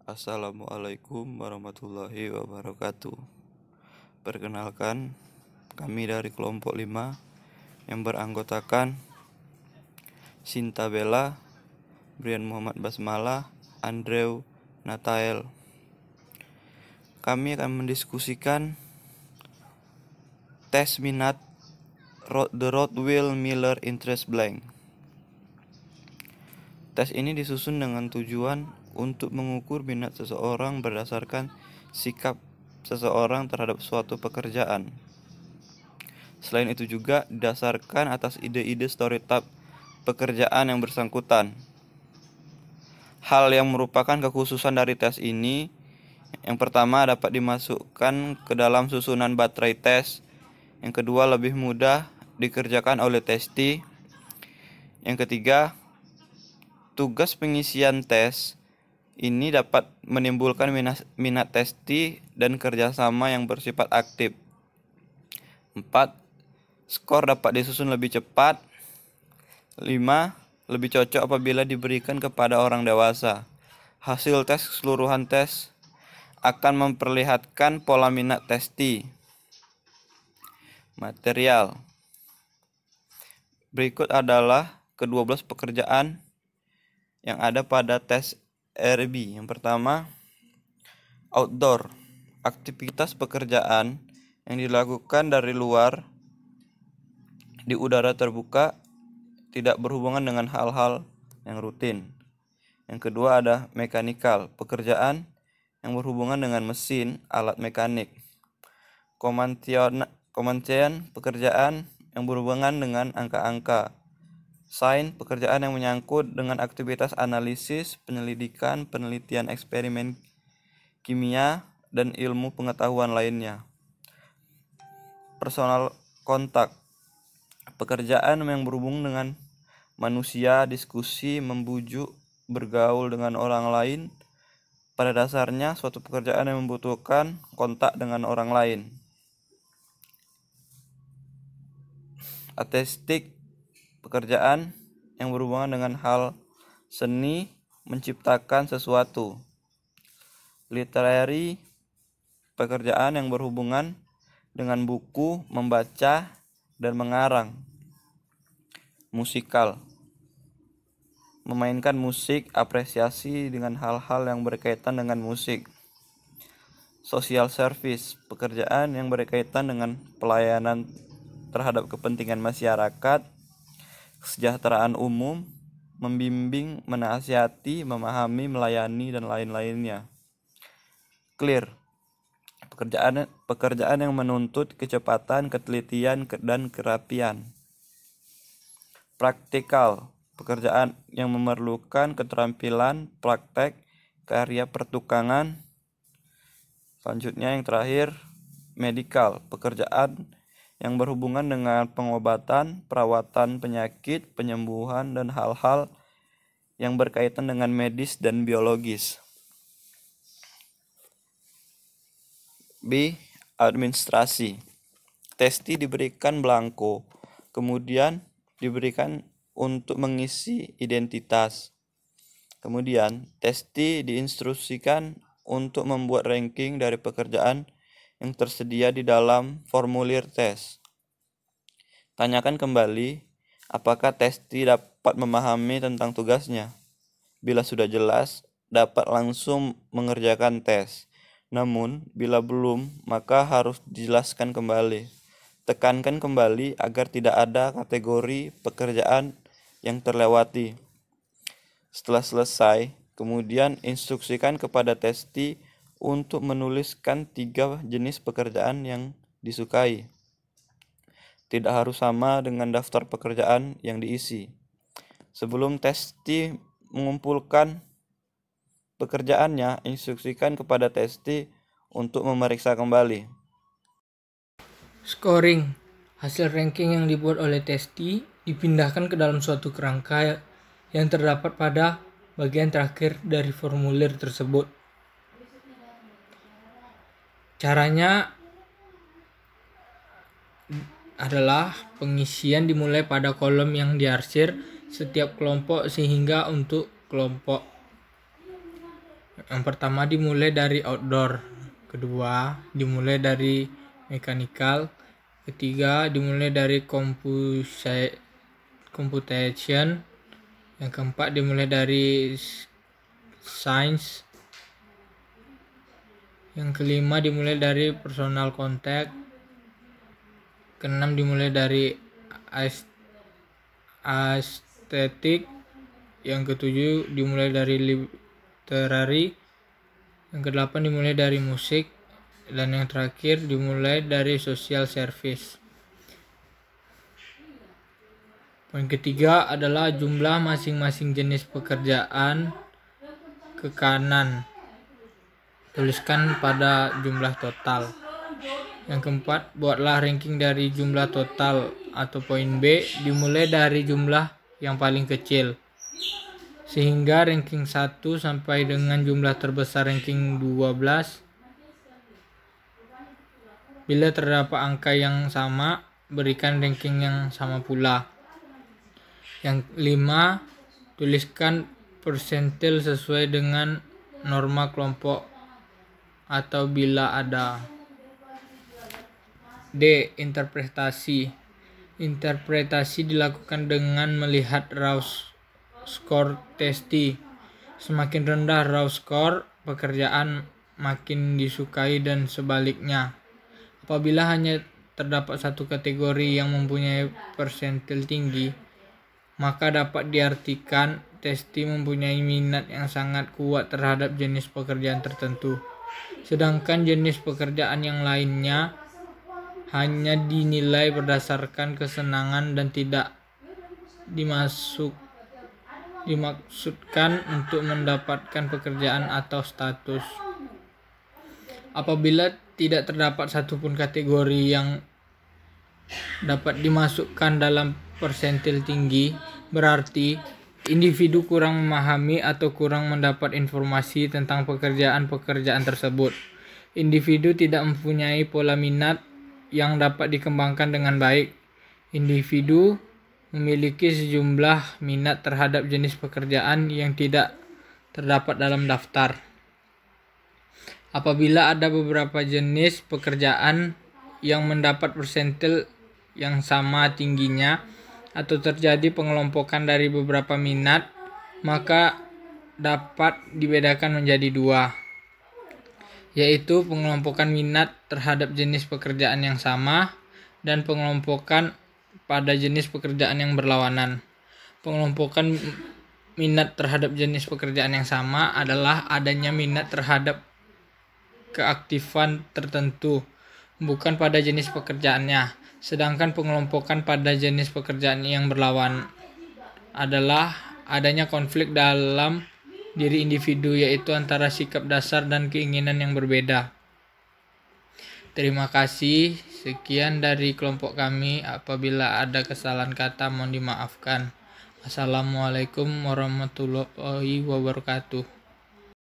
Assalamualaikum warahmatullahi wabarakatuh. Perkenalkan, kami dari kelompok 5 yang beranggotakan Sinta Bella, Brian Muhammad Basmala, Andrew Natael. Kami akan mendiskusikan tes minat The Rothwell Miller Interest Blank. Tes ini disusun dengan tujuan untuk mengukur minat seseorang berdasarkan sikap seseorang terhadap suatu pekerjaan. Selain itu juga didasarkan atas ide-ide stereotip pekerjaan yang bersangkutan. Hal yang merupakan kekhususan dari tes ini, yang pertama dapat dimasukkan ke dalam susunan baterai tes. Yang kedua lebih mudah dikerjakan oleh testi. Yang ketiga, tugas pengisian tes ini dapat menimbulkan minat testi dan kerjasama yang bersifat aktif. 4. Skor dapat disusun lebih cepat. 5. Lebih cocok apabila diberikan kepada orang dewasa. Hasil tes keseluruhan tes akan memperlihatkan pola minat testi. Material. Berikut adalah ke-12 pekerjaan yang ada pada tes RB. Yang pertama, outdoor, aktivitas pekerjaan yang dilakukan dari luar di udara terbuka, tidak berhubungan dengan hal-hal yang rutin. Yang kedua ada mechanical, pekerjaan yang berhubungan dengan mesin, alat mekanik. Komantian, pekerjaan yang berhubungan dengan angka-angka. Sains, pekerjaan yang menyangkut dengan aktivitas analisis, penyelidikan, penelitian eksperimen kimia, dan ilmu pengetahuan lainnya. Personal kontak, pekerjaan yang berhubungan dengan manusia, diskusi, membujuk, bergaul dengan orang lain. Pada dasarnya, suatu pekerjaan yang membutuhkan kontak dengan orang lain. Artistik, pekerjaan yang berhubungan dengan hal seni, menciptakan sesuatu. Literary, pekerjaan yang berhubungan dengan buku, membaca, dan mengarang. Musikal, memainkan musik, apresiasi dengan hal-hal yang berkaitan dengan musik. Social service, pekerjaan yang berkaitan dengan pelayanan terhadap kepentingan masyarakat, kesejahteraan umum, membimbing, menasihati, memahami, melayani, dan lain-lainnya. Clear, pekerjaan yang menuntut kecepatan, ketelitian, dan kerapian. Praktikal, pekerjaan yang memerlukan keterampilan, praktek, karya pertukangan. Selanjutnya yang terakhir, medical, pekerjaan yang berhubungan dengan pengobatan, perawatan penyakit, penyembuhan, dan hal-hal yang berkaitan dengan medis dan biologis. B. Administrasi. Testi diberikan blanko, kemudian diberikan untuk mengisi identitas. Kemudian, testi diinstruksikan untuk membuat ranking dari pekerjaan yang tersedia di dalam formulir tes. Tanyakan kembali apakah testi dapat memahami tentang tugasnya. Bila sudah jelas, dapat langsung mengerjakan tes. Namun, bila belum, maka harus dijelaskan kembali. Tekankan kembali agar tidak ada kategori pekerjaan yang terlewati. Setelah selesai, kemudian instruksikan kepada testi untuk menuliskan 3 jenis pekerjaan yang disukai. Tidak harus sama dengan daftar pekerjaan yang diisi. Sebelum testi mengumpulkan pekerjaannya, instruksikan kepada testi untuk memeriksa kembali. Scoring, hasil ranking yang dibuat oleh testi dipindahkan ke dalam suatu kerangka yang terdapat pada bagian terakhir dari formulir tersebut. Caranya adalah pengisian dimulai pada kolom yang diarsir setiap kelompok sehingga untuk kelompok Yang pertama dimulai dari outdoor, kedua dimulai dari mechanical, ketiga dimulai dari computation, yang keempat dimulai dari science, yang kelima dimulai dari personal contact, keenam dimulai dari aesthetic, yang ketujuh dimulai dari literary, yang kedelapan dimulai dari musik, dan yang terakhir dimulai dari social service. Poin ketiga adalah jumlah masing-masing jenis pekerjaan ke kanan. Tuliskan pada jumlah total. Yang keempat, buatlah ranking dari jumlah total atau poin B dimulai dari jumlah yang paling kecil, sehingga ranking 1 sampai dengan jumlah terbesar ranking 12. Bila terdapat angka yang sama, berikan ranking yang sama pula. Yang 5, tuliskan persentil sesuai dengan norma kelompok atau bila ada. D. Interpretasi. Interpretasi dilakukan dengan melihat raw score testi. Semakin rendah raw score, pekerjaan makin disukai dan sebaliknya. Apabila hanya terdapat satu kategori yang mempunyai persentil tinggi, maka dapat diartikan testi mempunyai minat yang sangat kuat terhadap jenis pekerjaan tertentu. Sedangkan jenis pekerjaan yang lainnya hanya dinilai berdasarkan kesenangan dan tidak dimaksudkan untuk mendapatkan pekerjaan atau status. Apabila tidak terdapat satupun kategori yang dapat dimasukkan dalam persentil tinggi, berarti individu kurang memahami atau kurang mendapat informasi tentang pekerjaan-pekerjaan tersebut. Individu tidak mempunyai pola minat yang dapat dikembangkan dengan baik. Individu memiliki sejumlah minat terhadap jenis pekerjaan yang tidak terdapat dalam daftar. Apabila ada beberapa jenis pekerjaan yang mendapat persentil yang sama tingginya, atau terjadi pengelompokan dari beberapa minat, maka dapat dibedakan menjadi dua, yaitu pengelompokan minat terhadap jenis pekerjaan yang sama dan pengelompokan pada jenis pekerjaan yang berlawanan. Pengelompokan minat terhadap jenis pekerjaan yang sama adalah adanya minat terhadap keaktifan tertentu, bukan pada jenis pekerjaannya. Sedangkan pengelompokan pada jenis pekerjaan yang berlawan adalah adanya konflik dalam diri individu, yaitu antara sikap dasar dan keinginan yang berbeda. Terima kasih. Sekian dari kelompok kami. Apabila ada kesalahan kata mohon dimaafkan. Assalamualaikum warahmatullahi wabarakatuh.